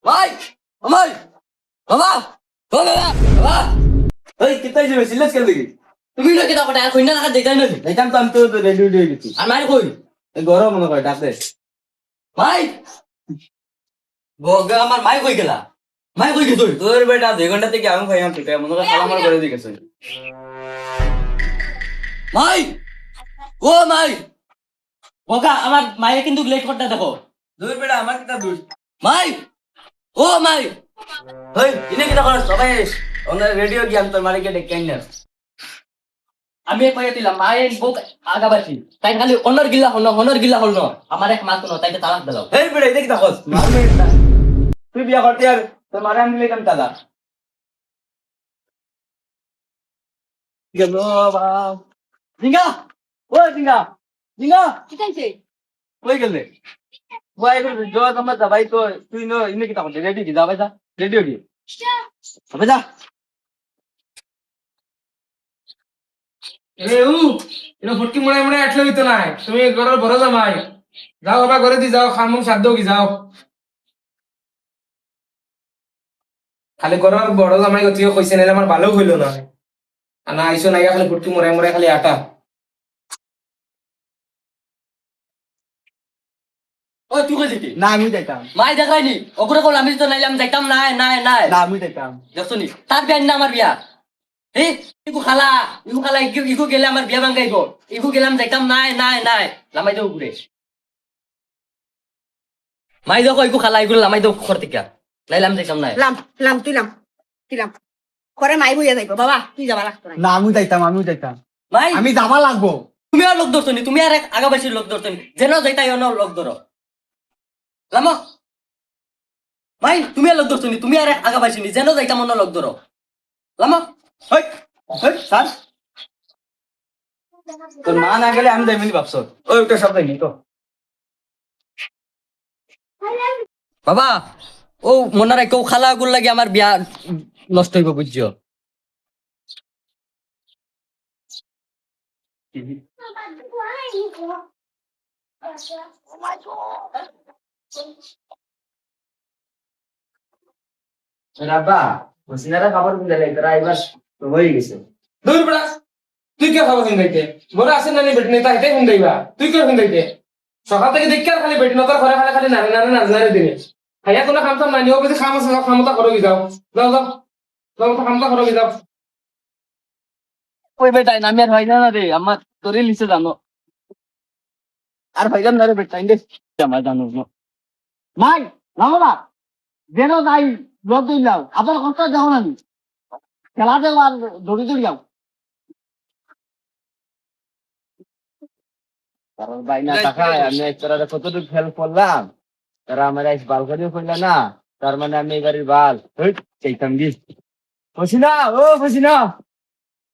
ভাই ভাই বাবা ও বাবা বাবা ওই কিতাই যাবে সিলেস কেন দেখি তুমি না কিতা কটা কইনা না দেখাই না যাইতাম তো আমি তো রেডি হয়ে গেছি আর মার কই এই গরম মনে করে ডাকে ভাই বগা আমার মাই কই গেলা মাই কই গেছ তোর বেটা 2 ঘন্টা থেকে আমি খাইলাম তো মনে করে সালামার করে দিয়ে গেছে মাই ও মাই বগা আমার মায়ে কিন্তু লেট করতে দেখো তোর বেটা আমার কিতা দোষ মাই ও মাই ওই ইনে কিতা করে সবাই ওনার রেডিও গিয়াম তোর মালিকে ডেকে আইনা আমি কই দিলাম মায়ের বুক আগাবাসি তাই খালি অনর গিলা হল না আমার এক মাস না তাইতে তালাক দাও এই বেটা দেখি দেখো মারবে তুই বিয়া করতে আর তোর মারে আমি লেতাম দাদা গেল বাবা জিঙ্গা ও জিঙ্গা জিঙ্গা কি চাইছে কই গেলে ভাই করে জো তোমার যাবাই তো তুই নো ইনে কিতা করতে রেডি কি যাবাই যা রেডি হবি হবে যা এটা ফুটকি মুড়াই মুড়াই আটলে হইতো না তুমি ঘরের বড় জামাই যাও বাবা ঘরে দি যাও খামুম সাধ্য কি যাও খালি ঘরের বড় জামাই গতিও কইছে নাইলে আমার ভালো হইল না আনা আইসো নাইয়া খালি ফুটকি মুড়াই মুড়াই খালি আটা ও তুই কই দিতি না আমি যাইতাম মাই দেখাইনি ওগুলো কল আমি তো নাইলাম যাইতাম নাই না আমি যাইতাম দেখছনি তার বিয়া না আমার বিয়া এই ইকু খালা ইকু গেলে আমার বিয়া ভাঙাইব ইকু গেলাম যাইতাম নাই লামাই দেও ঘুরে মাই দেখো ইকু খালা ইগুলো লামাই দেও খর থেকে লাইলাম যাইতাম নাই লাম লাম তুই লাম করে মাই বইয়া যাইব বাবা তুই যাবা লাগতো না না আমি যাইতাম মাই আমি যাবা লাগবো তুমি আর লোক ধরছনি তুমি আর এক আগাবাসীর লোক ধরছনি যেন যাইতাই অন্য লোক ধরো লামা মাই তুমি আর লোক ধরছনি তুমি আর এক আগাবাসীনি যেন যাইতাম অন্য লোক ধরো লামা ওই ওই স্যার তোর মা না গেলে আমি যাইবনি ভাবছ ওই ওটা সব যাইনি তো বাবা ও মনে কেউ খালা গুল লাগে আমার বিয়া নষ্ট হইব বুঝছো রাবা বসিনারা খবর দিলে তোরা এবার তো হয়ে গেছে দূর বড়া তুই কে খাবো হিন্দাইতে বড় আসেন না বেটি নেতা হেঁটে হিন্দাইবা তুই কে হিন্দাইতে সকাল থেকে দেখি আর খালি বেটি নতার ঘরে খালি খালি নারে দিনে খাইয়া কোনো খাম চাম নাই নিও বেশি খাম আছে খামতা করো কি যাও যাও যাও যাও খামতা করো কি যাও ওই বেটাই নামি আর হয় না রে আমার তোরে লিসে জানো আর ভাইজান না রে বেটাই দে আমার জানো মাই না বাবা যেন নাই লোক দিলাম আবার কত যাও না খেলা দেও আর দড়ি যাও কারণ বাইনা টাকা আমি তোরা কতটুকু হেল্প করলাম তারা আমার আইস বাল করেও করল না তার মানে আমি এবারের বাল চাইতাম গিয়ে বসিনা ও বসিনা